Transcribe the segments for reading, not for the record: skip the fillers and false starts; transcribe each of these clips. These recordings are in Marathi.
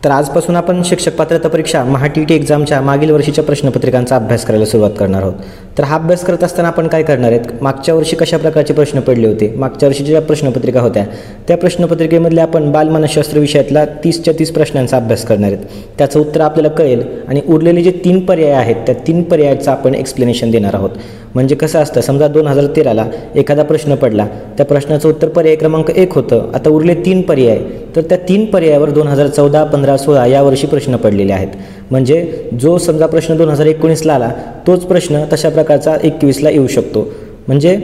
तर आजपासून आपण शिक्षक पात्रता परीक्षा महाटीटी एक्झामच्या मागील वर्षीच्या प्रश्नपत्रिकांचा अभ्यास करायला सुरुवात करणार आहोत। तर हा अभ्यास करत असताना आपण काय करणार आहेत, मागच्या वर्षी कशा प्रकारचे प्रश्न पडले होते, मागच्या वर्षीच्या ज्या प्रश्नपत्रिका होत्या त्या प्रश्नपत्रिकेमधले आपण बालमानसशास्त्र विषयातला 30च्या 30 प्रश्नांचा अभ्यास करणार आहेत। त्याचं उत्तर आपल्याला कळेल आणि उरलेले जे 3 पर्याय आहेत त्या 3 पर्यायाचं आपण एक्सप्लेनेशन देणार आहोत। म्हणजे कसं असतं, समजा 2013ला एखादा प्रश्न पडला, त्या प्रश्नाचं उत्तर पर्याय क्रमांक 1 होतं, आता उरले 3 पर्याय, तर त्या 3 पर्यायावर 2014, 15, 16 यावर्षी प्रश्न पडलेले आहेत। म्हणजे जो समजा प्रश्न 2019ला आला तोच प्रश्न तशा प्रकारचा 21ला येऊ शकतो। म्हणजे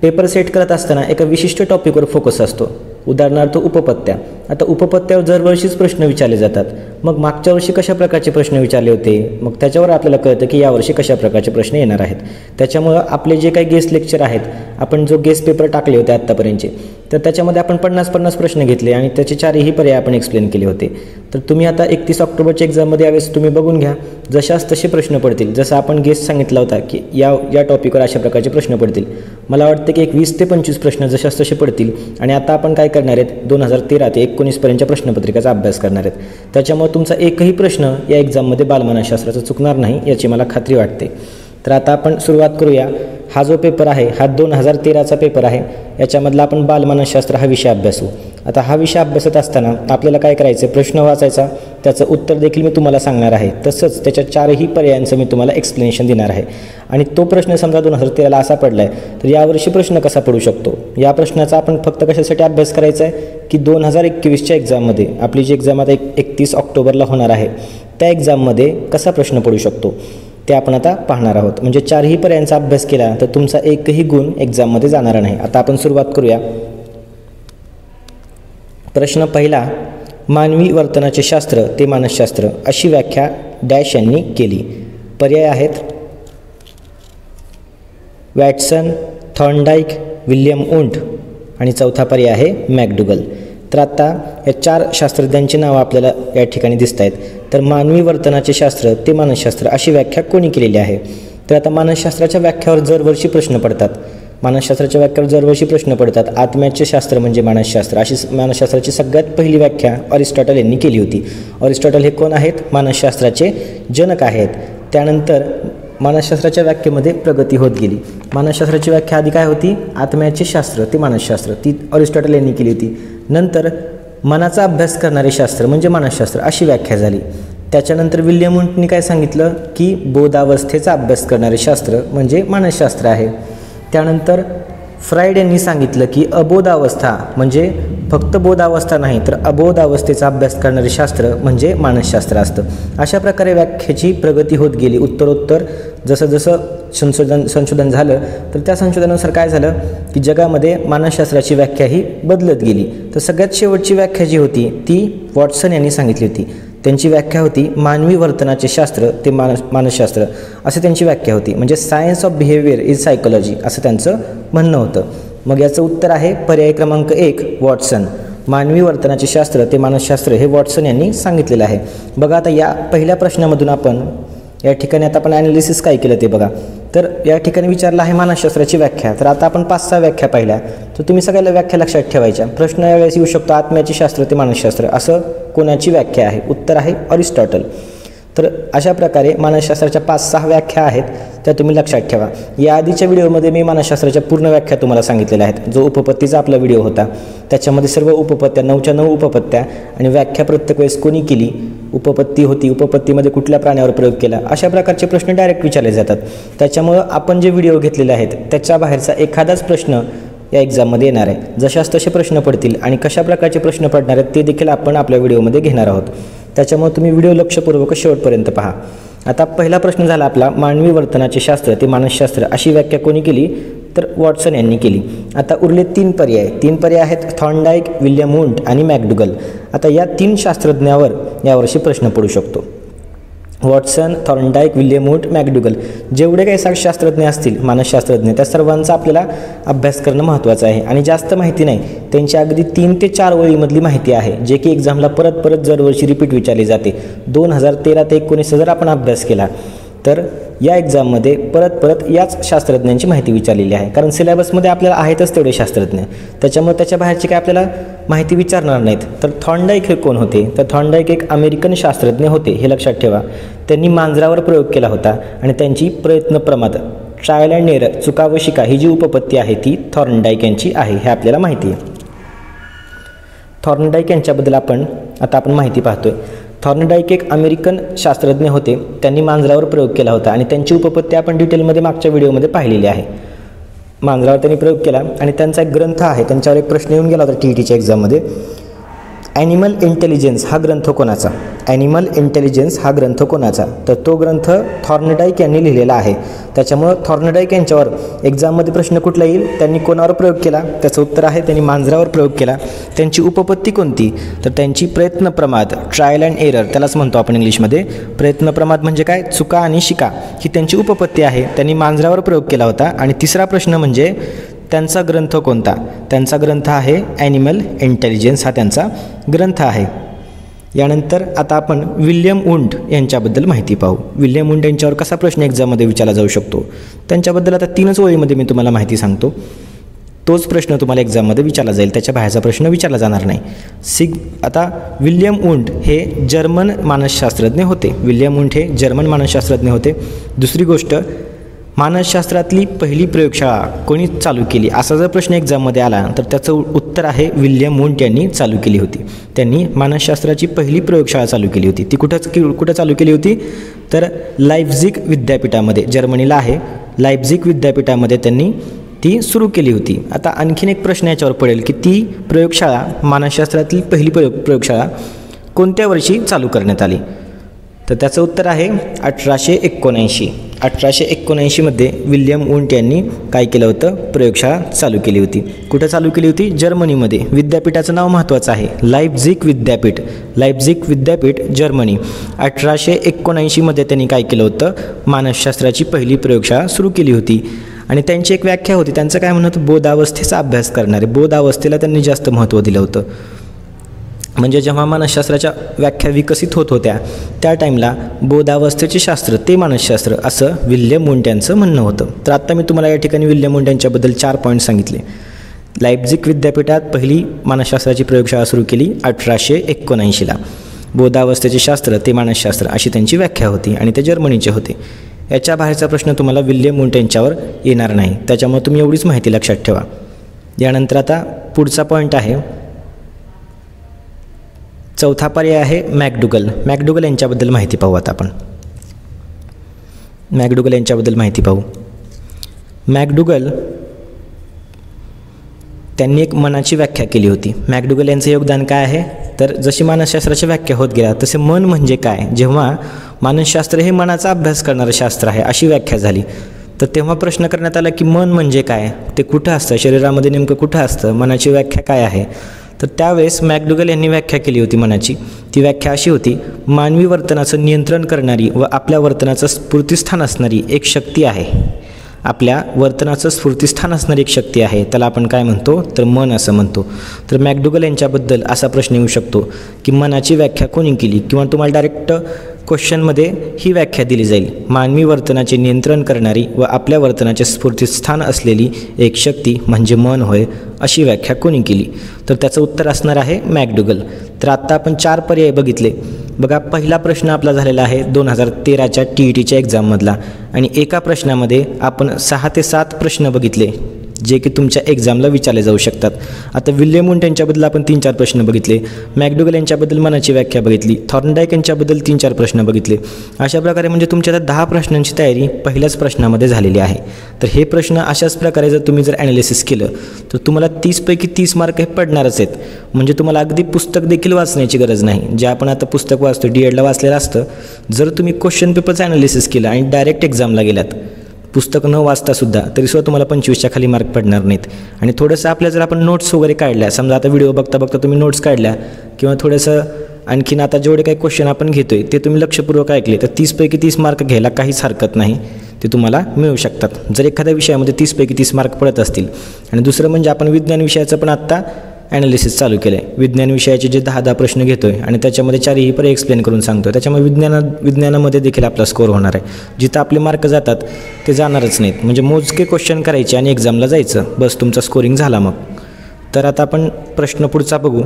पेपर सेट करत असताना एका विशिष्ट टॉपिकवर फोकस असतो। उदाहरणार्थ उपपत्त्या, आता उपपत्त्यावर दरवर्षीच प्रश्न विचारले जातात, मग मागच्या वर्षी कशा प्रकारचे प्रश्न विचारले होते, मग त्याच्यावर आपल्याला कळतं की यावर्षी कशा प्रकारचे प्रश्न येणार आहेत। त्याच्यामुळं आपले जे काही गेस्ट लेक्चर आहेत, आपण जो गेस्ट पेपर टाकले होते आत्तापर्यंतचे, तर त्याच्यामध्ये आपण 50-50 प्रश्न घेतले आणि त्याचे 4ही पर्याय आपण एक्सप्लेन केले होते। तर तुम्ही आता 31 ऑक्टोबरच्या एक्झाममध्ये यावेळेस तुम्ही बघून घ्या, जशाच तसे प्रश्न पडतील। जसं आपण गेस्ट सांगितला होता की या टॉपिकवर अशा प्रकारचे प्रश्न पडतील, मला वाटतं की 20 ते 25 प्रश्न जशाच तसे पडतील। आणि आता आपण काय करणार आहेत, 2013 ते 19 पर्यंतच्या प्रश्नपत्रिकाचा अभ्यास करणार आहेत। त्याच्यामुळे तुमचा एकही प्रश्न या एक्झाममध्ये बालमानसशास्त्राचा चुकणार नाही याची मला खात्री वाटते। तर आता आपण सुरुवात करूया। हा जो पेपर आहे हा 2013चा पेपर आहे, याच्यामधला आपण बालमानसशास्त्र हा विषय अभ्यासू। आता हा विषय अभ्यासत असताना आपल्याला काय करायचं, प्रश्न वाचायचा, त्याचं उत्तर देखील मी तुम्हाला सांगणार आहे, तसंच त्याच्या 4ही पर्यायांचं मी तुम्हाला एक्सप्लेनेशन देणार आहे। आणि तो प्रश्न समजा 2013ला असा पडला आहे, तर यावर्षी प्रश्न कसा पडू शकतो, या प्रश्नाचा आपण फक्त कशासाठी अभ्यास करायचा आहे की 2021च्या एक्झाममध्ये, आपली जी एक्झाम आता 31 ऑक्टोबरला होणार आहे, त्या एक्झाममध्ये कसा प्रश्न पडू शकतो ते आपण आता पाहणार आहोत। म्हणजे 4ही पर्यायांचा अभ्यास केला तर तुमचा एकही गुण एक्झाममध्ये जाणार नाही। आता आपण सुरुवात करूया। प्रश्न पहिला, मानवी वर्तनाचे शास्त्र ते मानसशास्त्र अशी व्याख्या डॅश यांनी केली। पर्याय आहेत वॅटसन, थॉर्नडाईक, विल्यम वुंट आणि चौथा पर्याय आहे मॅकडुगल। तर आता या 4 शास्त्रज्ञांची नावं आपल्याला या ठिकाणी दिसत आहेत। तर मानवी वर्तनाचे शास्त्र ते मानसशास्त्र अशी व्याख्या कोणी केलेली आहे, तर आता मानसशास्त्राच्या व्याख्यावर दरवर्षी प्रश्न पडतात, मानसशास्त्राच्या व्याख्यावर दरवर्षी प्रश्न पडतात। आत्म्याचे शास्त्र म्हणजे मानसशास्त्र अशी मानसशास्त्राची सगळ्यात पहिली व्याख्या अरिस्टॉटल यांनी केली होती। अरिस्टॉटल हे कोण आहेत, मानसशास्त्राचे जनक आहेत। त्यानंतर मानसशास्त्राच्या व्याख्येमध्ये प्रगती होत गेली। मानसशास्त्राची व्याख्या आधी काय होती, आत्म्याचे शास्त्र ते मानसशास्त्र, ती अरिस्टॉटल यांनी केली होती। नंतर मनाचा अभ्यास करणारे शास्त्र म्हणजे मानसशास्त्र अशी व्याख्या झाली। त्याच्यानंतर विल्यम वुंटनी काय सांगितलं की बोधावस्थेचा अभ्यास करणारे शास्त्र म्हणजे मानसशास्त्र आहे। त्यानंतर फ्रायड यांनी सांगितलं की अबोधावस्था म्हणजे फक्त बोधावस्था नाही तर अबोधावस्थेचा अभ्यास करणारे शास्त्र म्हणजे मानसशास्त्र असतं। अशा प्रकारे व्याख्येची प्रगती होत गेली। उत्तरोत्तर जसं जसं संशोधन झालं तर त्या संशोधनानुसार काय झालं की जगामध्ये मानसशास्त्राची व्याख्या ही बदलत गेली। तर सगळ्यात शेवटची व्याख्या जी होती ती वॉटसन यांनी सांगितली होती। त्यांची व्याख्या होती मानवी वर्तनाचे शास्त्र ते मानसशास्त्र असं त्यांची व्याख्या होती, म्हणजे science of behaviour is psychology असं त्यांचं म्हणणं होतं। मग याचं उत्तर आहे पर्याय क्रमांक 1 वॉटसन। मानवी वर्तनाचे शास्त्र ते मानसशास्त्र हे वॉटसन यांनी सांगितलेलं आहे। बघा आता या पहिल्या प्रश्नामधून आपण या ठिकाणी आता आपण ॲनालिसिस काय केलं ते बघा। तर या ठिकाणी विचारलं आहे मानसशास्त्राची व्याख्या, तर आता आपण 5-6 व्याख्या पाहिल्या, तर तुम्ही सगळ्याला व्याख्या लक्षात ठेवायच्या। प्रश्न यावेळेस येऊ शकतो आत्म्याचे शास्त्र ते मानसशास्त्र असं कोणाची व्याख्या आहे, उत्तर आहे अरिस्टॉटल। तर अशा प्रकारे मानसशास्त्राच्या 5-6 व्याख्या आहेत त्या तुम्ही लक्षात ठेवा। या आधीच्या व्हिडिओमध्ये मी मानसशास्त्राच्या पूर्ण व्याख्या तुम्हाला सांगितलेल्या आहेत, जो उपपत्तीचा आपला व्हिडिओ होता त्याच्यामध्ये सर्व उपपत्त्या 9च्या 9 उपपत्त्या आणि व्याख्या प्रत्येक वेळेस कोणी केली, उपपत्ती होती, उपपत्तीमध्ये कुठल्या प्राण्यावर प्रयोग केला, अशा प्रकारचे प्रश्न डायरेक्ट विचारले जातात। त्याच्यामुळं आपण जे व्हिडिओ घेतलेले आहेत त्याच्या बाहेरचा एखादाच प्रश्न या एक्झाममध्ये येणार आहे। जशाच तसे प्रश्न पडतील आणि कशा प्रकारचे प्रश्न पडणार आहेत ते देखील आपण आपल्या व्हिडिओमध्ये घेणार आहोत। त्याच्यामुळे तुम्ही व्हिडिओ लक्षपूर्वक शेवटपर्यंत पहा। आता पहिला प्रश्न झाला आपला मानवी वर्तनाचे शास्त्र ते मानसशास्त्र अशी व्याख्या कोणी केली, तर वॉटसन यांनी केली। आता उरले 3 पर्याय आहेत थॉर्नडाईक, विल्यम वुंट आणि मॅकडुगल। आता या 3 शास्त्रज्ञावर यावर्षी प्रश्न पडू शकतो। वॉटसन, थॉर्नडाईक, विल्यम वुंट, मॅकडुगल जेवढे काही शास्त्रज्ञ असतील मानसशास्त्रज्ञ त्या सर्वांचा आपल्याला अभ्यास करणं महत्त्वाचं आहे। आणि जास्त माहिती नाही, त्यांची अगदी 3 ते 4 ओळीमधली माहिती आहे जे की एक्झामला परत दरवर्षी रिपीट विचारली जाते। 2013 ते 19 जर आपण अभ्यास केला तर या एक्झाममध्ये परत याच शास्त्रज्ञांची माहिती विचारलेली आहे, कारण सिलेबसमध्ये आपल्याला आहेतच तेवढे शास्त्रज्ञ, त्याच्यामुळे त्याच्या बाहेरची काय आपल्याला माहिती विचारणार नाहीत. तर थॉर्नडाईक हे कोण होते? तर थॉर्नडाईक एक अमेरिकन शास्त्रज्ञ होते, हे लक्षात ठेवा. त्यांनी मांजरावर प्रयोग केला होता आणि त्यांची प्रयत्न प्रमाद ट्रायल अँड एरर, चुका व शिका ही जी उपपत्ती आहे ती थॉर्नडाईक यांची आहे, हे आपल्याला माहिती आहे. थॉर्नडाईक यांच्याबद्दल आपण माहिती पाहतोय. थॉर्नडाईक एक अमेरिकन शास्त्रज्ञ होते, त्यांनी मांजरावर प्रयोग केला होता आणि त्यांची उपपत्ती आपण डिटेलमध्ये मागच्या व्हिडिओमध्ये पाहिलेली आहे. मांजरावर त्यांनी प्रयोग केला आणि त्यांचा एक ग्रंथ आहे, त्यांच्यावर एक प्रश्न येऊन गेला होता TETच्या एक्झाममध्ये. ॲनिमल इंटेलिजन्स हा ग्रंथ कोणाचा? ॲनिमल इंटेलिजन्स हा ग्रंथ कोणाचा? तर तो ग्रंथ थॉर्नडाईक यांनी लिहिलेला आहे. त्याच्यामुळं थॉर्नडाईक यांच्यावर एक्झाममध्ये प्रश्न कुठला येईल, त्यांनी कोणावर प्रयोग केला? त्याचं उत्तर आहे त्यांनी मांजरावर प्रयोग केला. त्यांची उपपत्ती कोणती? तर त्यांची प्रयत्न प्रमाद, ट्रायल अँड एरर, त्यालाच म्हणतो आपण इंग्लिशमध्ये. प्रयत्न प्रमाद म्हणजे काय? चुका आणि शिका, ही त्यांची उपपत्ती आहे. त्यांनी मांजरावर प्रयोग केला होता. आणि तिसरा प्रश्न म्हणजे त्यांचा ग्रंथ कोणता? त्यांचा ग्रंथ आहे ॲनिमल इंटेलिजन्स, हा त्यांचा ग्रंथ आहे. यानंतर आता आपण विल्यम वुंड यांच्याबद्दल माहिती पाहू. विल्यम वुंड यांच्यावर कसा प्रश्न एक्झाममध्ये विचारला जाऊ शकतो? त्यांच्याबद्दल आता 3च ओळीमध्ये मी तुम्हाला माहिती सांगतो. तोच प्रश्न तुम्हाला एक्झाममध्ये विचारला जाईल, त्याच्या बाहेरचा प्रश्न विचारला जाणार नाही. आता विल्यम वुंड हे जर्मन मानसशास्त्रज्ञ होते. विल्यम वुंड हे जर्मन मानसशास्त्रज्ञ होते. दुसरी गोष्ट, मानसशास्त्रातली पहिली प्रयोगशाळा कोणी चालू केली, असा जर प्रश्न एक्झाममध्ये आला तर त्याचं उत्तर आहे विल्यम वुंड यांनी चालू केली होती. त्यांनी मानसशास्त्राची पहिली प्रयोगशाळा चालू केली होती. ती कुठं चालू केली होती? तर लाइप्झिग विद्यापीठामध्ये, जर्मनीला आहे, लाइप्झिग विद्यापीठामध्ये त्यांनी ती सुरू केली होती. आता आणखीन एक प्रश्न याच्यावर पडेल की ती प्रयोगशाळा, मानसशास्त्रातली पहिली प्रयोगशाळा कोणत्या वर्षी चालू करण्यात आली? तर त्याचं उत्तर आहे 1879. 1879मध्ये विल्यम वुंड यांनी काय केलं होतं? प्रयोगशाळा चालू केली होती. कुठं चालू केली होती? जर्मनीमध्ये. विद्यापीठाचं नाव महत्त्वाचं आहे, लाइप्झिग विद्यापीठ. लाइप्झिग विद्यापीठ, जर्मनी. 1879मध्ये त्यांनी काय केलं होतं? मानसशास्त्राची पहिली प्रयोगशाळा सुरू केली होती. आणि त्यांची एक व्याख्या होती, त्यांचं काय म्हणत होतं? बोधावस्थेचा अभ्यास करणारे. बोधावस्थेला त्यांनी जास्त महत्त्व दिलं होतं. म्हणजे जेव्हा मानसशास्त्राच्या व्याख्या विकसित होत होत्या त्या टाईमला बोधावस्थेचे शास्त्र ते मानसशास्त्र, असं विल्यम वुंड यांचं म्हणणं होतं. तर आत्ता मी तुम्हाला या ठिकाणी विल्यम वुंड यांच्याबद्दल 4 पॉईंट सांगितले. लाइप्झिग विद्यापीठात पहिली मानसशास्त्राची प्रयोगशाळा सुरू केली 1879ला. बोधावस्थेचे शास्त्र ते मानसशास्त्र अशी त्यांची व्याख्या होती आणि ते जर्मनीचे होते. याच्या बाहेरचा प्रश्न तुम्हाला विल्यम वुंड यांच्यावर येणार नाही, त्याच्यामुळे तुम्ही एवढीच माहिती लक्षात ठेवा. यानंतर आता पुढचा पॉईंट आहे, चौथा पर्याय आहे मॅकडुगल. मॅकडुगल यांच्याबद्दल माहिती पाहू. आता आपण मॅकडुगल यांच्याबद्दल माहिती पाहू. मॅकडुगल त्यांनी एक मनाची व्याख्या केली होती. मॅकडुगल यांचं योगदान काय आहे? तर जशी मानसशास्त्राची व्याख्या होत गेला तसे मन म्हणजे काय, जेव्हा मानसशास्त्र हे मनाचा अभ्यास करणारं शास्त्र आहे अशी व्याख्या झाली, तर तेव्हा प्रश्न करण्यात आला की मन म्हणजे काय, ते कुठं असतं, शरीरामध्ये नेमकं कुठं असतं, मनाची व्याख्या काय आहे? तर त्यावेळेस मॅकडुगल यांनी व्याख्या केली होती मनाची. ती व्याख्या अशी होती, मानवी वर्तनाचं नियंत्रण करणारी व आपल्या वर्तनाचं स्फूर्तिस्थान असणारी एक शक्ती आहे. आपल्या वर्तनाचं स्फूर्तिस्थान असणारी एक शक्ती आहे, त्याला आपण काय म्हणतो? तर मन असं म्हणतो. तर मॅकडुगल यांच्याबद्दल असा प्रश्न येऊ शकतो की मनाची व्याख्या कोणी केली, किंवा तुम्हाला डायरेक्ट क्वेश्चनमध्ये ही व्याख्या दिली जाईल, मानवी वर्तनाचे नियंत्रण करणारी व आपल्या वर्तनाचे स्फूर्तिस्थान असलेली एक शक्ती म्हणजे मन होय, अशी व्याख्या कोणी केली? तर त्याचं उत्तर असणार आहे मॅकडुगल. तर आत्ता आपण 4 पर्याय बघितले. बघा, पहिला प्रश्न आपला झालेला आहे 2013च्या TETच्या एक्झाममधला, आणि एका प्रश्नामध्ये आपण 6 ते 7 प्रश्न बघितले जे की तुमच्या एक्झामला विचारले जाऊ शकतात. आता विल्यम वुंड यांच्याबद्दल आपण 3-4 प्रश्न बघितले, मॅकडुगल यांच्याबद्दल मनाची व्याख्या बघितली, थॉर्नडाईक यांच्याबद्दल 3-4 प्रश्न बघितले. अशा प्रकारे म्हणजे तुमच्या आता 10 प्रश्नांची तयारी पहिल्याच प्रश्नामध्ये झालेली आहे. तर हे प्रश्न अशाच प्रकारे जर तुम्ही ॲनालिसिस केलं तर तुम्हाला 30 पैकी 30 मार्क हे पडणारच आहेत. म्हणजे तुम्हाला अगदी पुस्तक देखील वाचण्याची गरज नाही. जे आपण आता पुस्तक वाचतो, DEDला वाचलेलं असतं, जर तुम्ही क्वेश्चन पेपरचं ॲनालिसिस केलं आणि डायरेक्ट एक्झामला गेलात पुस्तक न वाचतासुद्धा, तरीसुद्धा तुम्हाला 25च्या खाली मार्क पडणार नाहीत. आणि थोडंसं आपल्या जर आपण नोट्स वगैरे काढल्या, समजा आता व्हिडिओ बघता बघता तुम्ही नोट्स काढल्या, किंवा थोडंसं आणखीन आता जेवढे काही क्वेश्चन आपण घेतो आहे ते तुम्ही लक्षपूर्वक ऐकले, तर 30 पैकी 30 मार्क घ्यायला काहीच हरकत नाही, ते तुम्हाला मिळू शकतात जर एखाद्या विषयामध्ये 30 पैकी 30 मार्क पडत असतील. आणि दुसरं म्हणजे आपण विज्ञान विषयाचं पण आत्ता ॲनालिसिस चालू केलं आहे. विज्ञान विषयाचे जे 10 प्रश्न घेतो आहे आणि त्याच्यामध्ये 4ही पर्याय एक्सप्लेन करून सांगतो. त्याच्यामुळे विज्ञानामध्ये देखील आपला स्कोअर होणार आहे. जिथं आपले मार्क जातात ते जाणारच नाहीत. म्हणजे मोजके क्वेश्चन करायचे आणि एक्झामला जायचं, बस तुमचा स्कोरिंग झाला मग. तर आता आपण प्रश्न पुढचा बघू.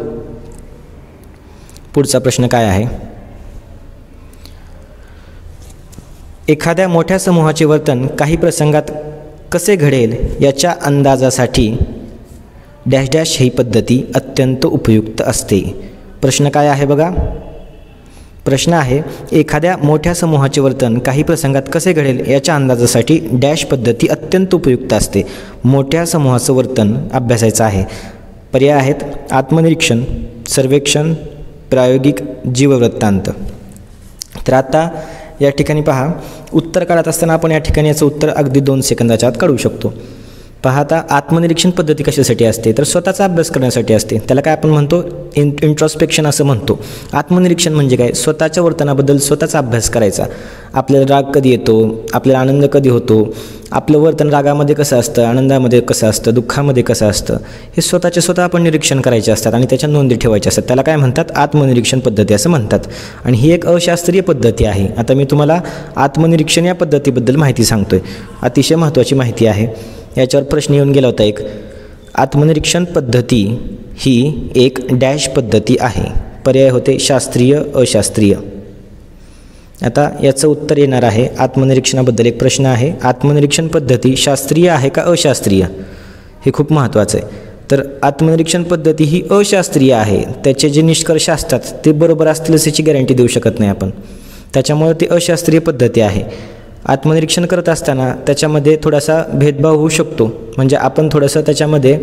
पुढचा प्रश्न काय आहे? एखाद्या मोठ्या समूहाचे वर्तन काही प्रसंगात कसे घडेल याच्या अंदाजासाठी डॅश डॅश ही पद्धती अत्यंत उपयुक्त असते. प्रश्न काय आहे बघा? प्रश्न आहे, एखाद्या मोठ्या समूहाचे वर्तन काही प्रसंगात कसे घडेल याच्या अंदाजासाठी डॅश पद्धती अत्यंत उपयुक्त असते. मोठ्या समूहाचं वर्तन अभ्यासायचं आहे. पर्याय आहेत आत्मनिरीक्षण, सर्वेक्षण, प्रायोगिक, जीववृत्तांत. तर आता या ठिकाणी पहा, उत्तर काढत असताना आपण या ठिकाणी याचं उत्तर अगदी 2 सेकंदाच्या आत काढू शकतो. पहा, आता आत्मनिरीक्षण पद्धती कशासाठी असते? तर स्वतःचा अभ्यास करण्यासाठी असते. त्याला काय आपण म्हणतो? इंट्रोस्पेक्शन असं म्हणतो. आत्मनिरीक्षण म्हणजे काय? स्वतःच्या वर्तनाबद्दल स्वतःचा अभ्यास करायचा. आपल्याला राग कधी येतो, आपल्याला आनंद कधी होतो, आपलं वर्तन रागामध्ये कसं असतं, आनंदामध्ये कसं असतं, दुःखामध्ये कसं असतं, हे स्वतः आपण निरीक्षण करायचे असतात आणि त्याच्या नोंदी ठेवायच्या असतात. त्याला काय म्हणतात? आत्मनिरीक्षण पद्धती असं म्हणतात. आणि ही एक अशास्त्रीय पद्धती आहे. आता मी तुम्हाला आत्मनिरीक्षण या पद्धतीबद्दल माहिती सांगतोय. अतिशय महत्त्वाची माहिती आहे. याच्यावर प्रश्न येऊन गेला होता एक. आत्मनिरीक्षण पद्धती ही एक डॅश पद्धती आहे. पर्याय होते शास्त्रीय, अशास्त्रीय. आता याचं उत्तर येणार आहे. आत्मनिरीक्षणाबद्दल एक प्रश्न आहे. आत्मनिरीक्षण पद्धती शास्त्रीय आहे का अशास्त्रीय? हे खूप महत्त्वाचं आहे. तर आत्मनिरीक्षण पद्धती ही अशास्त्रीय आहे. त्याचे जे निष्कर्ष असतात ते बरोबर असतीलच याची गॅरंटी देऊ शकत नाही आपण. त्याच्यामुळे ती अशास्त्रीय पद्धती आहे. आत्मनिरीक्षण करत असताना त्याच्यामध्ये थोडासा भेदभाव होऊ शकतो. म्हणजे आपण थोडंसं त्याच्यामध्ये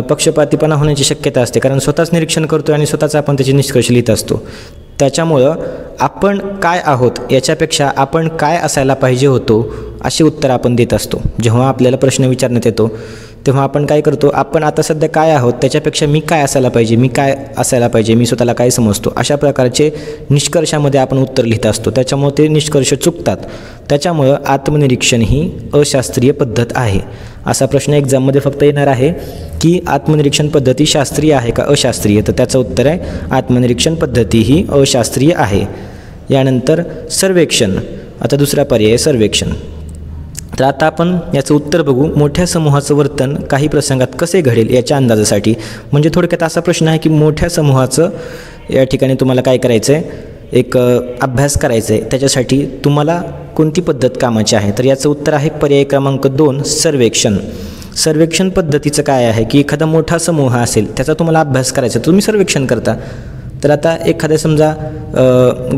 पक्षपातीपणा होण्याची शक्यता असते, कारण स्वतःच निरीक्षण करतो आणि स्वतःच आपण त्याचे निष्कर्ष लिहित असतो. त्याच्यामुळं आपण काय आहोत याच्यापेक्षा आपण काय असायला पाहिजे होतो असे उत्तर आपण देत असतो. जेव्हा आपल्याला प्रश्न विचारण्यात येतो तेव्हा आपण काय करतो? आपण आता सध्या काय आहोत त्याच्यापेक्षा मी काय असायला पाहिजे, मी काय असायला पाहिजे, मी स्वतःला काय समजतो, अशा प्रकारचे निष्कर्षामध्ये आपण उत्तर लिहित असतो. त्याच्यामुळे ते निष्कर्ष चुकतात. त्याच्यामुळं आत्मनिरीक्षण ही अशास्त्रीय पद्धत आहे. असा प्रश्न एक्झाममध्ये फक्त येणार आहे की आत्मनिरीक्षण पद्धती शास्त्रीय आहे का अशास्त्रीय? तर त्याचं उत्तर आहे आत्मनिरीक्षण पद्धती ही अशास्त्रीय आहे. यानंतर सर्वेक्षण. आता दुसरा पर्याय सर्वेक्षण. तर आता आपण याचं उत्तर बघू. मोठ्या समूहाचं वर्तन काही प्रसंगात कसे घडेल याच्या अंदाजासाठी. म्हणजे थोडक्यात असा प्रश्न आहे की मोठ्या समूहाचं या ठिकाणी तुम्हाला काय करायचं आहे? एक अभ्यास करायचा आहे. त्याच्यासाठी तुम्हाला कोणती पद्धत कामाची आहे? तर याचं उत्तर आहे पर्याय क्रमांक 2 सर्वेक्षण. सर्वेक्षण पद्धतीचं काय आहे की एखादा मोठा समूह असेल त्याचा तुम्हाला अभ्यास करायचा, तुम्ही सर्वेक्षण करता. तर आता एखाद्या समजा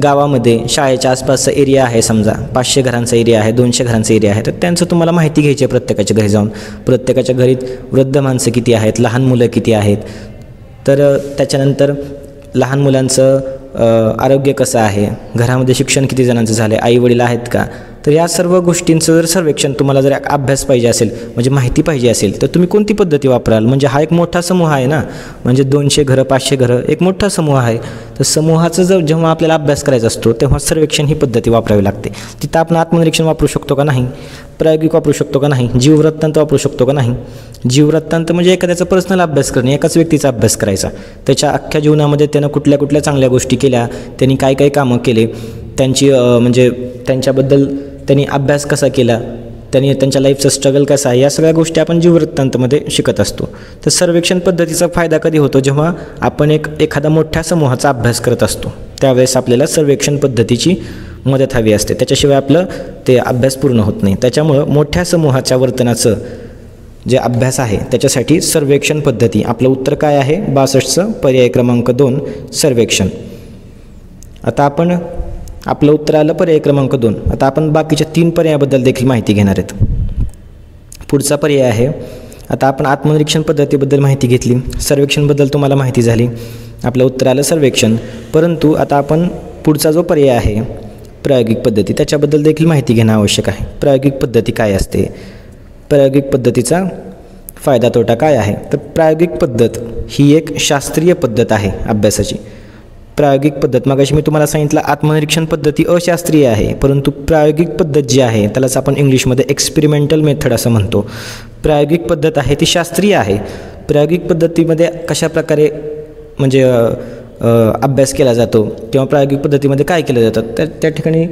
गावामध्ये शाळेच्या आसपासचा एरिया आहे, समजा 500 घरांचा एरिया आहे, 200 घरांचा एरिया आहे. तर त्यांचं तुम्हाला माहिती घ्यायची आहे प्रत्येकाच्या घरी जाऊन. प्रत्येकाच्या घरी वृद्ध माणसं किती आहेत, लहान मुलं किती आहेत. तर त्याच्यानंतर लहान मुलांचं आरोग्य कसं आहे, घरामध्ये शिक्षण किती जणांचं झालं आहे, आईवडील आहेत का. तर या सर्व गोष्टींचं जर सर्वेक्षण तुम्हाला जर अभ्यास पाहिजे असेल, म्हणजे माहिती पाहिजे असेल, तर तुम्ही कोणती पद्धती वापराल? म्हणजे हा एक मोठा समूह आहे ना, म्हणजे 200 घरं 500 घरं एक मोठा समूह आहे. तर समूहाचं जेव्हा आपल्याला अभ्यास करायचा असतो तेव्हा सर्वेक्षण ही पद्धती वापरावी लागते. तिथं आपण आत्मनिरीक्षण वापरू शकतो का नाही, प्रायोगिक वापरू शकतो का नाही, जीववृत्तांत वापरू शकतो का नाही. जीववृत्तांत म्हणजे एखाद्याचा पर्सनल अभ्यास करणे, एकाच व्यक्तीचा अभ्यास करायचा. त्याच्या अख्ख्या जीवनामध्ये त्यानं कुठल्या कुठल्या चांगल्या गोष्टी केल्या, त्यांनी काय काय कामं केले, त्यांची म्हणजे त्यांच्याबद्दल त्यांनी अभ्यास कसा केला, त्यांनी त्यांच्या लाईफचं स्ट्रगल कसं आहे, या सगळ्या गोष्टी आपण जीववृत्तांतमध्ये शिकत असतो. तर सर्वेक्षण पद्धतीचा फायदा कधी होतो? जेव्हा आपण एखादा मोठ्या समूहाचा अभ्यास करत असतो त्यावेळेस आपल्याला सर्वेक्षण पद्धतीची मदत हवी असते. त्याच्याशिवाय आपलं ते अभ्यास पूर्ण होत नाही. त्याच्यामुळं मोठ्या समूहाच्या वर्तनाचं जे अभ्यास आहे त्याच्यासाठी सर्वेक्षण पद्धती. आपलं उत्तर काय आहे? 62चं पर्याय क्रमांक 2 सर्वेक्षण. आता आपण आपलं उत्तर आलं पर्याय क्रमांक 2. आता आपण बाकीच्या 3 पर्यायाबद्दल देखील माहिती घेणार आहेत. पुढचा पर्याय आहे, आता आपण आत्मनिरीक्षण पद्धतीबद्दल माहिती घेतली, सर्वेक्षणबद्दल तुम्हाला माहिती झाली, आपलं उत्तर आलं सर्वेक्षण. परंतु आता आपण पुढचा जो पर्याय आहे प्रायोगिक पद्धती त्याच्याबद्दल देखील माहिती घेणं आवश्यक आहे. प्रायोगिक पद्धती काय असते, प्रायोगिक पद्धतीचा फायदा तोटा काय आहे. तर प्रायोगिक पद्धत ही एक शास्त्रीय पद्धत आहे अभ्यासाची. प्रायोगिक पद्धत मगाशी मी तुम्हाला सांगितलं आत्मनिरीक्षण पद्धती अशास्त्रीय आहे, परंतु प्रायोगिक पद्धत जी आहे त्यालाच आपण इंग्लिशमध्ये एक्सपेरिमेंटल मेथड असं म्हणतो. प्रायोगिक पद्धत आहे ती शास्त्रीय आहे. प्रायोगिक पद्धतीमध्ये कशा प्रकारे म्हणजे अभ्यास केला जातो किंवा प्रायोगिक पद्धतीमध्ये काय केलं जातं, त्या ठिकाणी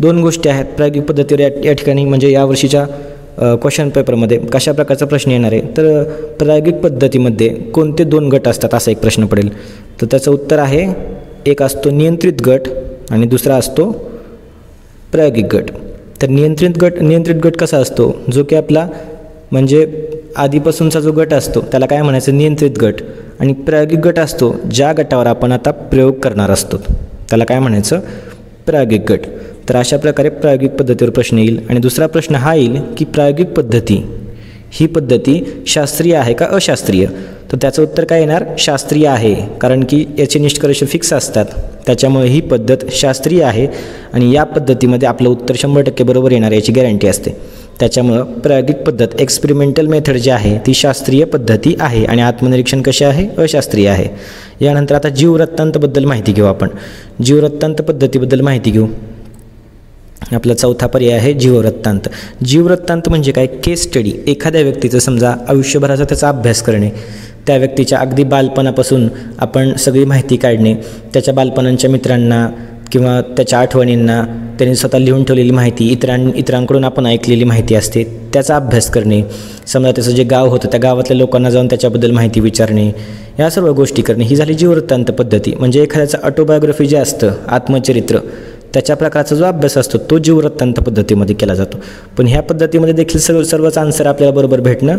दोन गोष्टी आहेत. प्रायोगिक पद्धतीवर या ठिकाणी म्हणजे यावर्षीच्या क्वेश्चन पेपरमध्ये कशा प्रकारचा प्रश्न येणार आहे, तर प्रायोगिक पद्धतीमध्ये कोणते दोन गट असतात असा एक प्रश्न पडेल. तर त्याचं उत्तर आहे, एक असतो नियंत्रित गट आणि दुसरा असतो प्रायोगिक गट. तर नियंत्रित गट कसा असतो, जो की आपला म्हणजे आधीपासूनचा जो गट असतो त्याला काय म्हणायचं, नियंत्रित गट. आणि प्रायोगिक गट असतो ज्या गटावर आपण आता प्रयोग करणार असतो त्याला काय म्हणायचं, प्रायोगिक गट. तर अशा प्रकारे प्रायोगिक पद्धतीवर प्रश्न येईल. आणि दुसरा प्रश्न हा येईल की प्रायोगिक पद्धती ही पद्धती शास्त्रीय आहे का अशास्त्रीय. तर त्याचं उत्तर काय येणार, शास्त्रीय आहे. कारण की याचे निष्कर्ष फिक्स असतात, त्याच्यामुळे ही पद्धत शास्त्रीय आहे आणि या पद्धतीमध्ये आपलं उत्तर 100% बरोबर येणार याची गॅरंटी असते. त्याच्यामुळं प्रायोगिक पद्धत एक्सपेरिमेंटल मेथड जी आहे ती शास्त्रीय पद्धती आहे आणि आत्मनिरीक्षण कसे आहे, अशास्त्रीय आहे. यानंतर आता जीववृत्तांतबद्दल माहिती घेऊ आपण. जीववृत्तांत पद्धतीबद्दल माहिती घेऊ. आपला चौथा पर्याय आहे जीववृत्तांत. जीववृत्तांत म्हणजे काय, केस स्टडी. एखाद्या व्यक्तीचं समजा आयुष्यभराचा त्याचा अभ्यास करणे, त्या व्यक्तीच्या अगदी बालपणापासून आपण सगळी माहिती काढणे, त्याच्या बालपणाच्या मित्रांना किंवा त्याच्या आठवणींना त्यांनी स्वतः लिहून ठेवलेली माहिती, इतरांकडून आपण ऐकलेली माहिती असते त्याचा अभ्यास करणे. समजा त्याचं जे गाव होतं त्या गावातल्या लोकांना जाऊन त्याच्याबद्दल माहिती विचारणे, या सर्व गोष्टी करणे ही झाली जीववृत्तांत पद्धती. म्हणजे एखाद्याचं ऑटोबायोग्राफी जे असतं, आत्मचरित्र, त्याच्या प्रकारचा जो अभ्यास असतो तो जीववृत्तांत पद्धतीमध्ये केला जातो. पण ह्या पद्धतीमध्ये देखील सर्वच आन्सर आपल्याला बरोबर भेटणं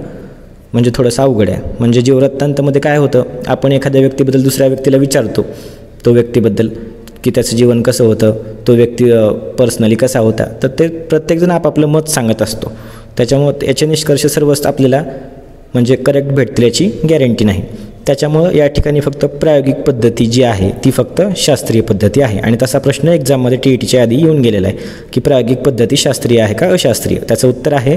म्हणजे थोडंसं अवघड आहे. म्हणजे जीववृत्तांतमध्ये काय होतं, आपण एखाद्या व्यक्तीबद्दल दुसऱ्या व्यक्तीला विचारतो, तो व्यक्तीबद्दल की त्याचं जीवन कसं होतं, तो व्यक्ती पर्सनली कसा होता, तर ते प्रत्येकजण आपापलं मत सांगत असतो. त्याच्यामुळं याचे निष्कर्ष सर्वच आपल्याला म्हणजे करेक्ट भेटतील याची गॅरंटी नाही. त्याच्यामुळं या ठिकाणी फक्त प्रायोगिक पद्धती जी आहे ती फक्त शास्त्रीय पद्धती आहे. आणि तसा प्रश्न एक्झाममध्ये TETच्या आधी येऊन गेलेला आहे की प्रायोगिक पद्धती शास्त्रीय आहे का अशास्त्रीय. त्याचं उत्तर आहे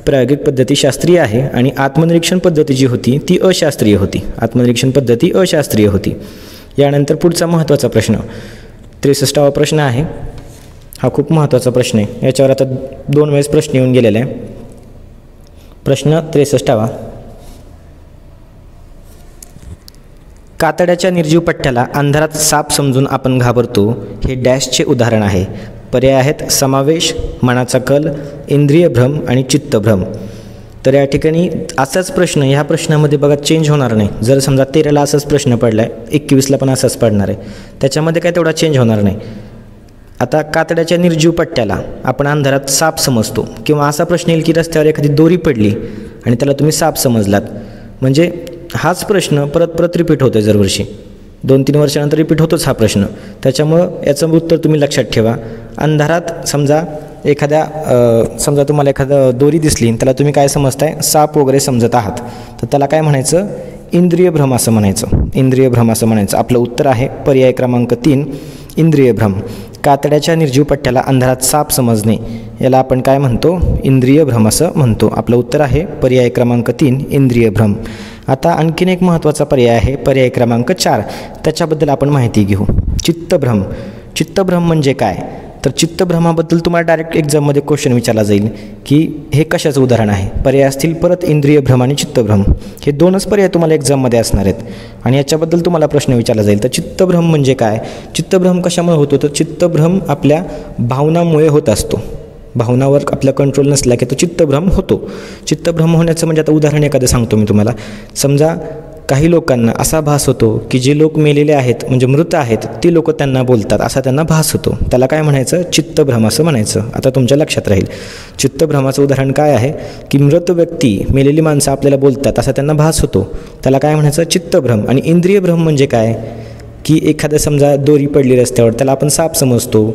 प्रायोगिक पद्धती शास्त्रीय आहे आणि आत्मनिरीक्षण पद्धती जी होती ती अशास्त्रीय होती. आत्मनिरीक्षण पद्धती अशास्त्रीय होती. यानंतर पुढचा महत्त्वाचा प्रश्न 63वा प्रश्न आहे. हा खूप महत्त्वाचा प्रश्न आहे. याच्यावर आता 2 वेळेस प्रश्न येऊन गेलेला आहे. प्रश्न 63वा, कातड्याच्या निर्जीव पठ्ठ्याला अंधारात साप समजून आपण घाबरतो हे डॅशचे उदाहरण आहे. पर्याय आहेत समावेश, मनाचा कल, इंद्रिय भ्रम आणि चित्तभ्रम. तर या ठिकाणी असाच प्रश्न ह्या प्रश्नामध्ये बघा चेंज होणार नाही. जर समजा 13ला असाच प्रश्न पडला आहे, 21ला पण असाच पडणार आहे, त्याच्यामध्ये काय तेवढा चेंज होणार नाही. आता कातड्याच्या निर्जीव पठ्ठ्याला आपण अंधारात साप समजतो, किंवा असा प्रश्न येईल की रस्त्यावर एखादी दोरी पडली आणि त्याला तुम्ही साप समजलात. म्हणजे हाच प्रश्न परत रिपीट होतो आहे दरवर्षी, 2-3 वर्षानंतर रिपीट होतोच हा प्रश्न. त्याच्यामुळं याचं उत्तर तुम्ही लक्षात ठेवा. अंधारात समजा तुम्हाला एखादा दोरी दिसली त्याला तुम्ही काय समजताय, साप वगैरे समजत आहात, तर त्याला काय म्हणायचं, इंद्रिय भ्रम असं म्हणायचं. इंद्रिय भ्रम असं म्हणायचं. आपलं उत्तर आहे पर्याय क्रमांक 3 इंद्रिय भ्रम. कातड्याच्या निर्जीव पठ्ठ्याला अंधारात साप समजणे याला आपण काय म्हणतो, इंद्रिय भ्रम असं म्हणतो. आपलं उत्तर आहे पर्याय क्रमांक 3 इंद्रिय भ्रम. आता आणखीन एक महत्त्वाचा पर्याय आहे पर्याय क्रमांक 4, त्याच्याबद्दल आपण माहिती घेऊ. चित्तभ्रम. चित्तभ्रम म्हणजे काय, तर चित्तभ्रमाबद्दल तुम्हाला डायरेक्ट एक्झाममध्ये क्वेश्चन विचारला जाईल की हे कशाचं उदाहरण आहे. पर्याय असतील परत इंद्रिय भ्रम आणि चित्तभ्रम, हे 2च पर्याय तुम्हाला एक्झाममध्ये असणार आहेत आणि याच्याबद्दल तुम्हाला प्रश्न विचारला जाईल. तर चित्तभ्रम म्हणजे काय, चित्तभ्रम कशामुळे होतो, तर चित्तभ्रम आपल्या भावनामुळे होत असतो. भावनावर आपला कंट्रोल नसला की तो चित्तभ्रम होतो. चित्तभ्रम होण्याचं म्हणजे आता उदाहरण एखादं सांगतो मी तुम्हाला. समजा काही लोकांना असा भास होतो की जे लोक मेलेले आहेत म्हणजे मृत आहेत ती लोक त्यांना बोलतात, असा त्यांना भास होतो. त्याला काय म्हणायचं, चित्तभ्रम असं म्हणायचं. आता तुमच्या लक्षात राहील चित्तभ्रमाचं उदाहरण काय आहे की मृत व्यक्ती, मेलेली माणसं आपल्याला बोलतात असा त्यांना भास होतो, त्याला काय म्हणायचं, चित्तभ्रम. आणि इंद्रिय भ्रम म्हणजे काय की एखादं समजा दोरी पडली रस्त्यावर त्याला आपण साप समजतो,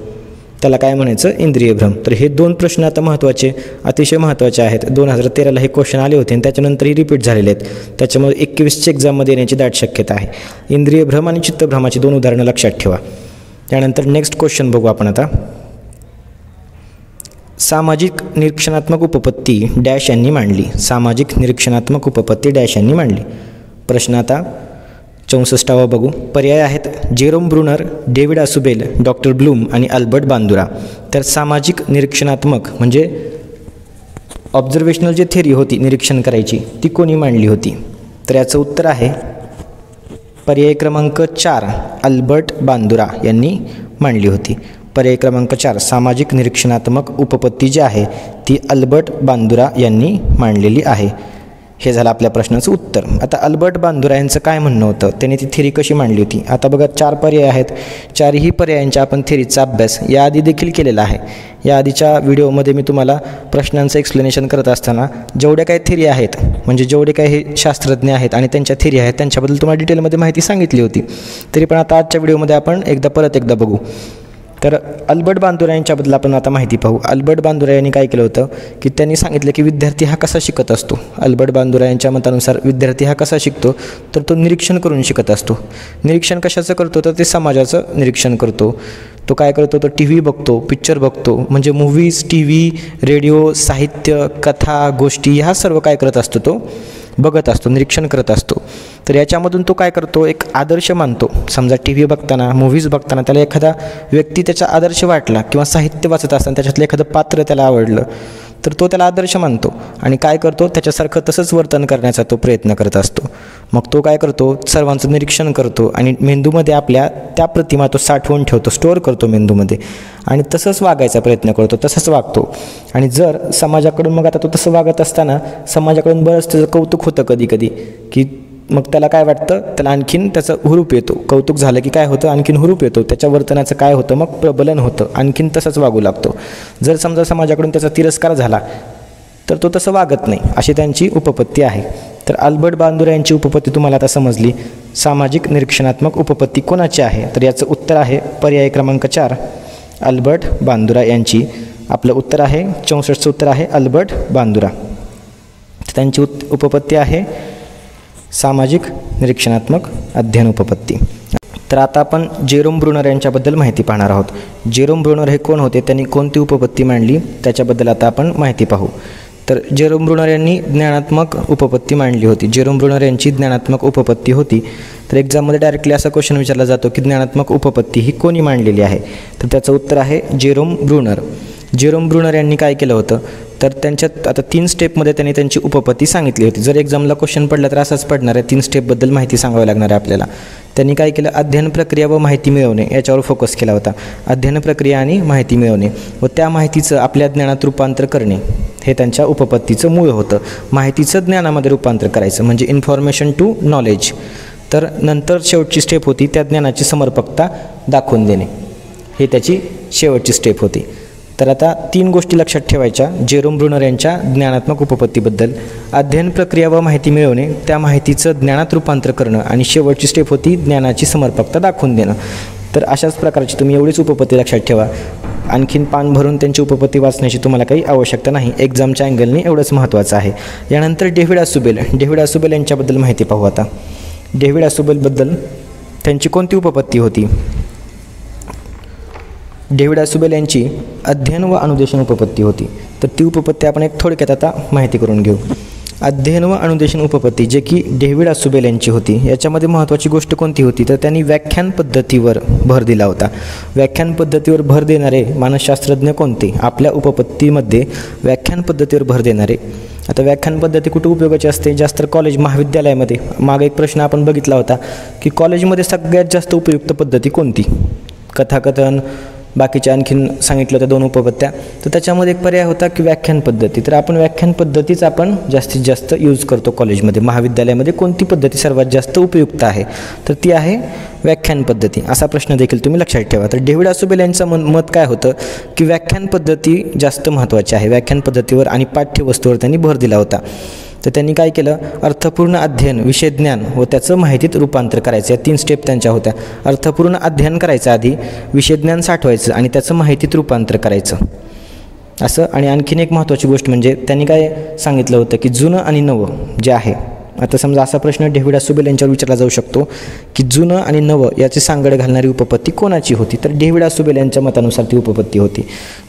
त्याला काय म्हणायचं, इंद्रिय भ्रम. तर हे 2 प्रश्न आता महत्त्वाचे, अतिशय महत्त्वाचे आहेत. 2013ला हे क्वेश्चन आले होते आणि त्याच्यानंतरही रिपीट झालेले आहेत. त्याच्यामुळे 21च्या एक्झाममध्ये येण्याची दाट शक्यता आहे. इंद्रिय भ्रम आणि चित्तभ्रमाची 2 उदाहरणं लक्षात ठेवा. त्यानंतर नेक्स्ट क्वेश्चन बघू आपण आता. सामाजिक निरीक्षणात्मक उपपत्ती डॅश यांनी मांडली. सामाजिक निरीक्षणात्मक उपपत्ती डॅश यांनी मांडली. प्रश्न आता 64वा बघू. पर्याय आहेत Jerome Bruner, David Ausubel, doctor Bloom आणि अल्बर्ट बांदुरा. तर सामाजिक निरीक्षणात्मक म्हणजे ऑब्झर्वेशनल जे थेरी होती निरीक्षण करायची ती कोणी मांडली होती, तर याचं उत्तर आहे पर्याय क्रमांक 4 अल्बर्ट बांदुरा यांनी मांडली होती. पर्याय क्रमांक 4 सामाजिक निरीक्षणात्मक उपपत्ती जी आहे ती अल्बर्ट बांदुरा यांनी मांडलेली आहे. हे झालं आपल्या प्रश्नाचं उत्तर. आता अल्बर्ट बांदुरा यांचं काय म्हणणं होतं, त्यांनी ती थेरी कशी मांडली होती. आता बघा 4 पर्याय आहेत. 4ही पर्यायांच्या आपण थेरीचा अभ्यास याआधी देखील केलेला आहे. याआधीच्या व्हिडिओमध्ये मी तुम्हाला प्रश्नांचं एक्सप्लेनेशन करत असताना जेवढ्या काही थेरी आहेत, म्हणजे जेवढे काही हे शास्त्रज्ञ आहेत आणि त्यांच्या थेरी आहेत त्यांच्याबद्दल तुम्हाला डिटेलमध्ये माहिती सांगितली होती. तरी पण आता आजच्या व्हिडिओमध्ये आपण परत एकदा बघू. तर अल्बर्ट बांदुरा यांच्याबद्दल आपण आता माहिती पाहू. अल्बर्ट बांदुरा यांनी काय केलं होतं की त्यांनी सांगितलं की विद्यार्थी हा कसा शिकत असतो. अल्बर्ट बांदुरा यांच्या मतानुसार विद्यार्थी हा कसा शिकतो, तर तो निरीक्षण करून शिकत असतो. निरीक्षण कशाचं करतो, तर ते समाजाचं निरीक्षण करतो. तो काय करतो, तो टी व्ही बघतो, पिक्चर बघतो, म्हणजे मूव्हीज, टी व्ही, रेडिओ, साहित्य, कथा, गोष्टी ह्या सर्व काय करत असतो, तो बघत असतो, निरीक्षण करत असतो. तर याच्यामधून तो काय करतो, एक आदर्श मानतो. समजा टी व्ही बघताना, मूव्हीज बघताना त्याला एखादा व्यक्ती त्याचा आदर्श वाटला किंवा साहित्य वाचत असताना त्याच्यातलं एखादं पात्र त्याला आवडलं तर तो त्याला आदर्श मानतो आणि काय करतो, त्याच्यासारखं तसंच वर्तन करण्याचा तो प्रयत्न करत असतो. मग तो काय करतो, सर्वांचं निरीक्षण करतो आणि मेंदूमध्ये आपल्या त्या प्रतिमा तो साठवून ठेवतो, स्टोअर करतो मेंदूमध्ये आणि तसंच वागायचा प्रयत्न करतो, तसंच वागतो. आणि जर समाजाकडून मग आता तो तसं वागत असताना समाजाकडून बरंच त्याचं कौतुक होतं कधी कधी, की मग त्याला काय वाटतं, त्याला आणखीन त्याचं हुरूप येतो. कौतुक झालं की काय होतं, आणखीन हुरूप येतो. त्याच्या वर्तनाचं काय होतं, मग प्रबलन होतं, आणखीन तसंच वागू लागतो. जर समजा समाजाकडून त्याचा तिरस्कार झाला तर तो तसं वागत नाही. अशी त्यांची उपपत्ती आहे. तर अल्बर्ट बांदुरा यांची उपपत्ती तुम्हाला आता समजली. सामाजिक निरीक्षणात्मक उपपत्ती कोणाची आहे, तर याचं उत्तर आहे पर्याय क्रमांक 4 अल्बर्ट बांदुरा यांची. आपलं उत्तर आहे 64चं उत्तर आहे अल्बर्ट बांदुरा. त्यांची उपपत्ती आहे सामाजिक निरीक्षणात्मक अध्ययन उपपत्ती. तर आता आपण जेरोम ब्रुनर यांच्याबद्दल माहिती पाहणार आहोत. जेरोम ब्रुनर हे कोण होते, त्यांनी कोणती उपपत्ती मांडली त्याच्याबद्दल आता आपण माहिती पाहू. तर जेरोम ब्रुनर यांनी ज्ञानात्मक उपपत्ती मांडली होती. जेरोम ब्रुनर यांची ज्ञानात्मक उपपत्ती होती. तर एक्झाममध्ये डायरेक्टली असा क्वेश्चन विचारला जातो की ज्ञानात्मक उपपत्ती ही कोणी मांडलेली आहे, तर त्याचं उत्तर आहे जेरोम ब्रुनर. जेरोम ब्रुनर यांनी काय केलं होतं, तर त्यांच्यात आता 3 स्टेपमध्ये त्यांनी त्यांची उपपत्ती सांगितली होती. जर एक्झामला क्वेश्चन पडला तर असाच पडणार आहे. 3 स्टेपबद्दल माहिती सांगावी लागणार आहे आपल्याला. त्यांनी काय केलं, अध्ययन प्रक्रिया व माहिती मिळवणे याच्यावर फोकस केला होता. अध्ययन प्रक्रिया आणि माहिती मिळवणे व त्या माहितीचं आपल्या ज्ञानात रूपांतर करणे हे त्यांच्या उपपत्तीचं मूळ होतं. माहितीचं ज्ञानामध्ये रूपांतर करायचं म्हणजे इन्फॉर्मेशन टू नॉलेज. तर नंतर शेवटची स्टेप होती त्या ज्ञानाची समर्पकता दाखवून देणे, हे त्याची शेवटची स्टेप होती. तर आता 3 गोष्टी लक्षात ठेवायच्या जेरोम ब्रुनर यांच्या ज्ञानात्मक उपपत्तीबद्दल. अध्ययन प्रक्रिया व माहिती मिळवणे, त्या माहितीचं ज्ञानात रूपांतर करणं आणि शेवटची स्टेप होती ज्ञानाची समर्पकता दाखवून देणं. तर अशाच प्रकारची तुम्ही एवढीच उपपत्ती लक्षात ठेवा. आणखीन पान भरून त्यांची उपपत्ती वाचण्याची तुम्हाला काही आवश्यकता नाही. एक्झामच्या अँगलने एवढंच महत्त्वाचं आहे. यानंतर डेव्हिड असुबेल यांच्याबद्दल माहिती पाहू. आता डेव्हिड असुबेलबद्दल त्यांची कोणती उपपत्ती होती. डेव्हिड असुबेल यांची अध्ययन व अनुदेशन उपपत्ती होती. तर ती उपपत्ती आपण एक थोडक्यात आता माहिती करून घेऊ. अध्ययन व अनुदेशन उपपत्ती जे की डेव्हिड असुबेल यांची होती, याच्यामध्ये महत्त्वाची गोष्ट कोणती होती, तर त्यांनी व्याख्यान पद्धतीवर भर दिला होता. व्याख्यान पद्धतीवर भर देणारे मानसशास्त्रज्ञ कोणते, आपल्या उपपत्तीमध्ये व्याख्यान पद्धतीवर भर देणारे. आता व्याख्यान पद्धती कुठे उपयोगाची असते, जास्त कॉलेज महाविद्यालयामध्ये. मागे एक प्रश्न आपण बघितला होता की कॉलेजमध्ये सगळ्यात जास्त उपयुक्त पद्धती कोणती, कथाकथन, बाकीच्या आणखीन सांगितलं होतं 2 उपपत्त्या. तर त्याच्यामध्ये एक पर्याय होता की व्याख्यान पद्धती. तर आपण व्याख्यान पद्धतीच आपण जास्तीत जास्त यूज करतो कॉलेजमध्ये. महाविद्यालयामध्ये कोणती पद्धती सर्वात जास्त उपयुक्त आहे, तर ती आहे व्याख्यान पद्धती. असा प्रश्न देखील तुम्ही लक्षात ठेवा. तर डेव्हिड असुबेल यांचं मत काय होतं की व्याख्यान पद्धती जास्त महत्त्वाची आहे. व्याख्यान पद्धतीवर आणि पाठ्यवस्तूवर त्यांनी भर दिला होता. तर त्यांनी काय केलं, अर्थपूर्ण अध्ययन, विषयज्ञान व त्याचं माहितीत रूपांतर करायचं. या 3 स्टेप त्यांच्या होत्या. अर्थपूर्ण अध्ययन करायचं आधी, विषयज्ञान साठवायचं आणि त्याचं माहितीत रूपांतर करायचं असं. आणि आणखीन एक महत्त्वाची गोष्ट म्हणजे त्यांनी काय सांगितलं होतं की जुनं आणि नवं जे आहे. आता समजा असा प्रश्न डेव्हिड असुबेल यांच्यावर विचारला जाऊ शकतो की जुनं आणि नवं याची सांगड घालणारी उपपत्ती कोणाची होती, तर डेव्हिड असुबेल यांच्या मतानुसार ती उपपत्ती होती.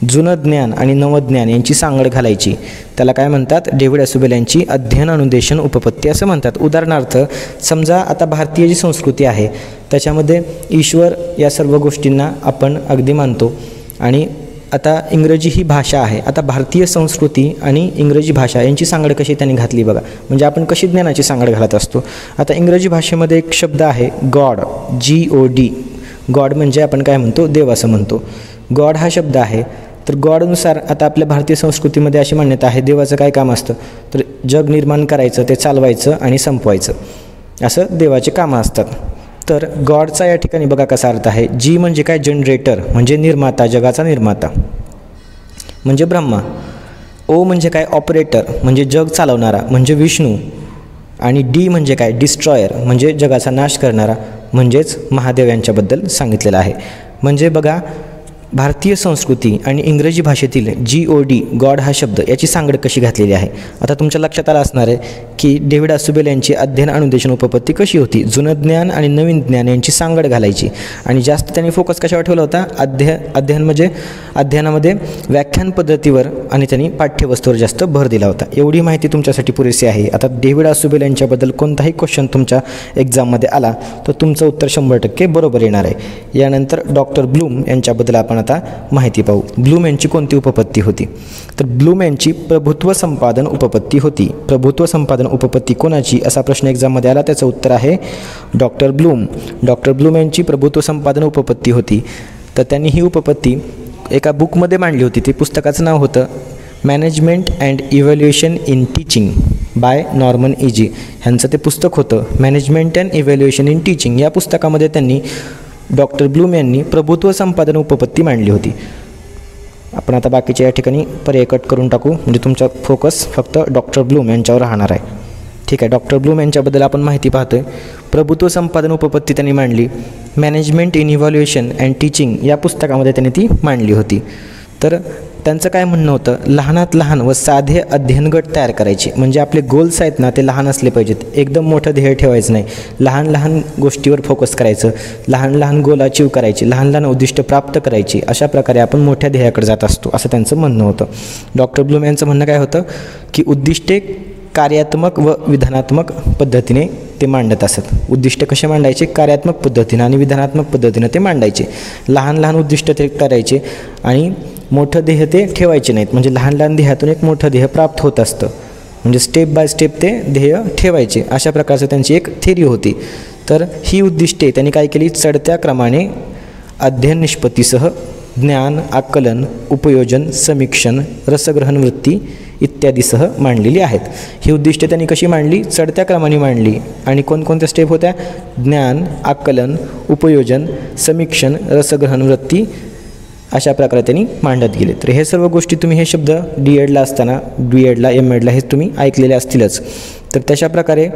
जुनं ज्ञान आणि नवं ज्ञान यांची सांगड घालायची, त्याला काय म्हणतात, डेव्हिड असुबेल यांची अध्ययन अनुदेशन उपपत्ती असं म्हणतात. उदाहरणार्थ समजा आता भारतीय जी संस्कृती आहे त्याच्यामध्ये ईश्वर या सर्व गोष्टींना आपण अगदी मानतो आणि आता इंग्रजी ही भाषा आहे. आता भारतीय संस्कृती आणि इंग्रजी भाषा यांची सांगड कशी त्यांनी घातली बघा. म्हणजे आपण कशी ज्ञानाची सांगड घालत असतो. आता इंग्रजी भाषेमध्ये एक शब्द आहे गॉड, GOD. गॉड म्हणजे आपण काय म्हणतो, देव असं म्हणतो. गॉड हा शब्द आहे. तर गॉडनुसार आता आपल्या भारतीय संस्कृतीमध्ये अशी मान्यता आहे, देवाचं काय काम असतं तर जग निर्माण करायचं, ते चालवायचं आणि संपवायचं, असं देवाचे कामं असतात. तर गॉडचा या ठिकाणी बघा कसा अर्थ आहे. जी म्हणजे काय, जनरेटर म्हणजे निर्माता, जगाचा निर्माता म्हणजे ब्रह्मा. ओ म्हणजे काय, ऑपरेटर म्हणजे जग चालवणारा म्हणजे विष्णू. आणि डी म्हणजे काय, डिस्ट्रॉयर म्हणजे जगाचा नाश करणारा म्हणजेच महादेव यांच्याबद्दल सांगितलेलं आहे. म्हणजे बघा भारतीय संस्कृती आणि इंग्रजी भाषेतील GOD, गॉड हा शब्द याची सांगड कशी घातलेली आहे. आता तुमच्या लक्षात आलं असणार आहे की डेव्हिड आसुबेल यांची अध्ययन अनुदेशन उपपत्ती कशी होती. जुनं ज्ञान आणि नवीन ज्ञान यांची सांगड घालायची आणि जास्त त्यांनी फोकस कशावर ठेवला होता, अध्ययन म्हणजे अध्ययनामध्ये व्याख्यान पद्धतीवर आणि त्यांनी पाठ्यवस्तूवर जास्त भर दिला होता. एवढी माहिती तुमच्यासाठी पुरेशी आहे. आता डेव्हिड आसुबेल यांच्याबद्दल कोणताही क्वेश्चन तुमच्या एक्झाममध्ये आला तर तुमचं उत्तर 100% बरोबर येणार आहे. यानंतर डॉक्टर ब्लूम यांच्याबद्दल आपण आता माहिती पाहू. ब्लूम यांची कोणती उपपत्ती होती तर ब्लूम यांची प्रभुत्व संपादन उपपत्ती होती. प्रभुत्व संपादन उपपत्ती कोणाची असा प्रश्न एक्झाममध्ये आला, त्याचं उत्तर आहे डॉक्टर ब्लूम. डॉक्टर ब्लूम यांची प्रभुत्व संपादन उपपत्ती होती. तर त्यांनी ही उपपत्ती एका बुकमध्ये मांडली होती. ते पुस्तकाचं नाव होतं management and evaluation in teaching bye Norman easy. ह्यांचं ते पुस्तक होतं management and evaluation in teaching. या पुस्तकामध्ये त्यांनी डॉक्टर ब्लूम यांनी प्रभुत्व संपादन उपपत्ती मांडली होती. आपण आता बाकीच्या या ठिकाणी पर्याय कट करून टाकू म्हणजे तुमचा फोकस फक्त डॉक्टर ब्लूम यांच्यावर राहणार आहे. ठीक आहे, डॉक्टर ब्लूम यांच्याबद्दल आपण माहिती पाहतो आहे. प्रभुत्व संपादन उपपत्ती त्यांनी मांडली. Management in evaluation and teaching या पुस्तकामध्ये त्यांनी ती मांडली होती. तर त्यांचं काय म्हणणं होतं, लहानात लहान व साधे अध्ययन गट तयार करायचे. म्हणजे आपले गोल्स आहेत ना ते लहान असले पाहिजेत. एकदम मोठं ध्येय ठेवायचं नाही. लहान लहान गोष्टीवर फोकस करायचं, लहान लहान गोल अचीव करायचे, लहान लहान उद्दिष्ट प्राप्त करायची. अशा प्रकारे आपण मोठ्या ध्येयाकडे जात असतो असं त्यांचं म्हणणं होतं. डॉक्टर ब्लूम यांचं म्हणणं काय होतं की उद्दिष्टे कार्यात्मक व विधानात्मक पद्धतीने ते मांडत असत. उद्दिष्ट कसे मांडायचे, कार्यात्मक पद्धतीनं आणि विधानात्मक पद्धतीनं ते मांडायचे. लहान लहान उद्दिष्ट ते करायचे आणि मोठं ध्येय ते ठेवायचे नाहीत. म्हणजे लहान लहान ध्येयातून एक मोठं ध्येय प्राप्त होत असतं. म्हणजे स्टेप बाय स्टेप ते ध्येय ठेवायचे. अशा प्रकारचं त्यांची एक थेरी होती. तर ही उद्दिष्टे त्यांनी काय केली, चढत्या क्रमाने अध्ययन निष्पत्तीसह ज्ञान, आकलन, उपयोजन, समीक्षण, रसग्रहण वृत्ती इत्यादीसह मांडलेली आहेत. ही उद्दिष्टे त्यांनी कशी मांडली, चढत्या क्रमाने मांडली. आणि कोणकोणत्या स्टेप होत्या, ज्ञान, आकलन, उपयोजन, समीक्षण, रसग्रहण वृत्ती अशा प्रकारे त्यांनी मांडत गेले. तर हे सर्व गोष्टी तुम्ही हे शब्द D.Edला असताना, B.Edला M.Edला हे तुम्ही ऐकलेले असतीलच. तर तशा प्रकारे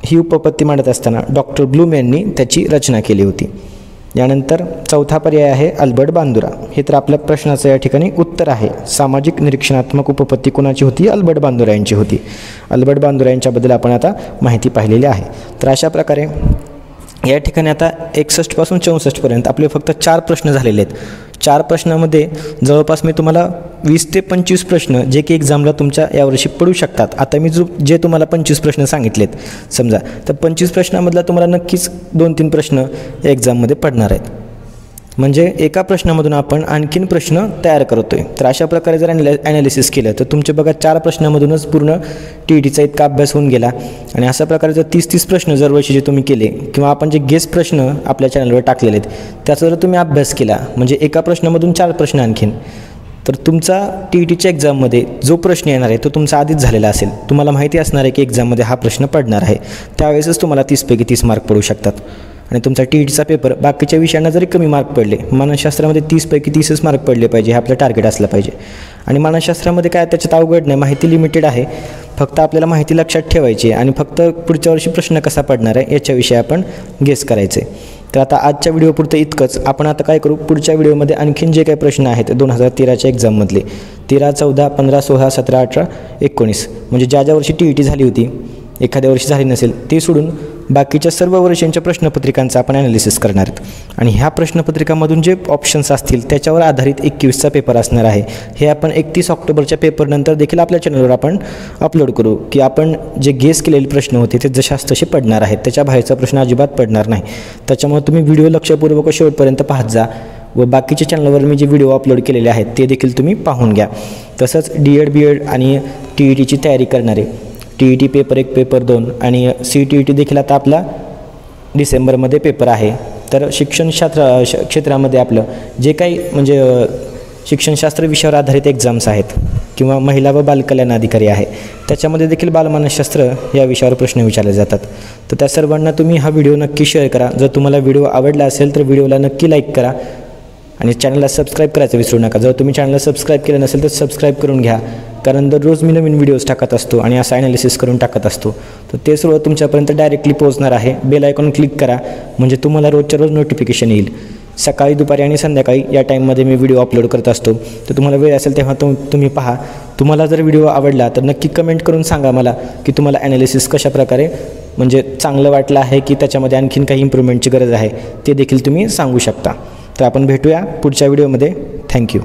ही उपपत्ती मांडत असताना डॉक्टर ब्लूम यांनी त्याची रचना केली होती. यानंतर चौथा पर्याय आहे अल्बर्ट बांदुरा. हे तर आपल्या प्रश्नाचं या ठिकाणी उत्तर आहे. सामाजिक निरीक्षणात्मक उपपत्ती कोणाची होती, अल्बर्ट बांदुरा यांची होती. अल्बर्ट बांदुरा यांच्याबद्दल आपण आता माहिती पाहिलेली आहे. तर अशा प्रकारे या ठिकाणी आता 61 पासून 64 पर्यंत आपले फक्त 4 प्रश्न झालेले आहेत. 4 प्रश्नामध्ये जवळपास मी तुम्हाला 20 ते 25 प्रश्न जे की एक्झामला तुमच्या यावर्षी पडू शकतात. आता मी जे तुम्हाला 25 प्रश्न सांगितलेत समजा, तर 25 प्रश्नामधला तुम्हाला नक्कीच 2-3 प्रश्न एक्झाममध्ये पडणार आहेत. म्हणजे एका प्रश्नामधून आपण आणखीन प्रश्न तयार करतो आहे. तर अशा प्रकारे जर ॲनालिसिस केलं तर तुमचे बघा 4 प्रश्नामधूनच पूर्ण TETचा इतका अभ्यास होऊन गेला. आणि अशा प्रकारे जर 30-30 प्रश्न जर वर्षी जे तुम्ही केले किंवा आपण जे गेस्ट प्रश्न आपल्या चॅनलवर टाकलेले आहेत त्याचा जर तुम्ही अभ्यास केला म्हणजे एका प्रश्नामधून 4 प्रश्न आणखीन, तर तुमचा TETच्या एक्झाममध्ये जो प्रश्न येणार आहे तो तुमचा आधीच झालेला असेल. तुम्हाला माहिती असणार आहे की एक्झाममध्ये हा प्रश्न पडणार आहे. त्यावेळेसच तुम्हाला 30 पैकी 30 मार्क पडू शकतात. आणि तुमचा TETचा पेपर बाकीच्या विषयांना जरी कमी मार्क पडले, मानसशास्त्रामध्ये 30 पैकी 30च मार्क पडले पाहिजे, हे आपलं टार्गेट असलं पाहिजे. आणि मानसशास्त्रामध्ये काय त्याच्यात अवघड नाही, माहिती लिमिटेड आहे. फक्त आपल्याला माहिती लक्षात ठेवायची आणि फक्त पुढच्या वर्षी प्रश्न कसा पडणार आहे याच्याविषयी आपण गेस करायचे. तर आता आजच्या व्हिडिओपुरतं इतकंच. आपण आता काय करू, पुढच्या व्हिडिओमध्ये आणखीन जे काही प्रश्न आहेत 2013च्या एक्झाममधले 13, 14, 15, 16, 17, 18, 19 म्हणजे ज्या वर्षी TET झाली होती, एखाद्या वर्षी झाली नसेल ते सोडून बाकीच्या सर्व वर्षांच्या प्रश्नपत्रिकांचा आपण ॲनालिसिस करणार आहेत. आणि ह्या प्रश्नपत्रिकामधून जे ऑप्शन्स असतील त्याच्यावर आधारित 21चा पेपर असणार आहे. हे आपण 31 ऑक्टोबरच्या पेपरनंतर देखील आपल्या चॅनलवर आपण अपलोड करू की आपण जे गेस केलेले प्रश्न होते ते जशास तसे पडणार आहेत. त्याच्या बाहेरचा प्रश्न अजिबात पडणार नाही. त्याच्यामुळे तुम्ही व्हिडिओ लक्षपूर्वक शेवटपर्यंत पाहत जा. व बाकीच्या चॅनलवर मी जे व्हिडिओ अपलोड केलेले आहेत ते देखील तुम्ही पाहून घ्या. तसंच DED BED आणि TETची तयारी करणारे TET पेपर 1 पेपर 2 आणि CTET देखील आता आपला डिसेंबरमध्ये पेपर आहे. तर क्षेत्रामध्ये आपलं जे काही म्हणजे शिक्षणशास्त्र विषयावर आधारित एक्झाम्स आहेत किंवा महिला व बालकल्याण अधिकारी आहे त्याच्यामध्ये देखील बालमानसशास्त्र या विषयावर प्रश्न विचारले जातात. तर त्या सर्वांना तुम्ही हा व्हिडिओ नक्की शेअर करा. जर तुम्हाला व्हिडिओ आवडला असेल तर व्हिडिओला नक्की लाईक करा आणि चॅनलला सबस्क्राईब करायचं विसरू नका. जर तुम्ही चॅनलला सबस्क्राईब केलं नसेल तर सबस्क्राईब करून घ्या, कारण दररोज मी नवीन व्हिडिओज टाकत असतो आणि असं ॲनालिसिस करून टाकत असतो. तर ते सर्व तुमच्यापर्यंत डायरेक्टली पोहोचणार आहे. बेल आयकॉन क्लिक करा म्हणजे तुम्हाला रोजच्या रोज नोटिफिकेशन येईल. सकाळी, दुपारी आणि संध्याकाळी या टाईममध्ये मी व्हिडिओ अपलोड करत असतो. तर तुम्हाला वेळ असेल तेव्हा तुम्ही पहा. तुम्हाला जर व्हिडिओ आवडला तर नक्की कमेंट करून सांगा मला की तुम्हाला ॲनालिसिस कशाप्रकारे म्हणजे चांगलं वाटलं आहे की त्याच्यामध्ये आणखीन काही इम्प्रूव्हमेंटची गरज आहे ते देखील तुम्ही सांगू शकता. तर आपण भेटूया पुढच्या व्हिडिओमध्ये. थँक्यू.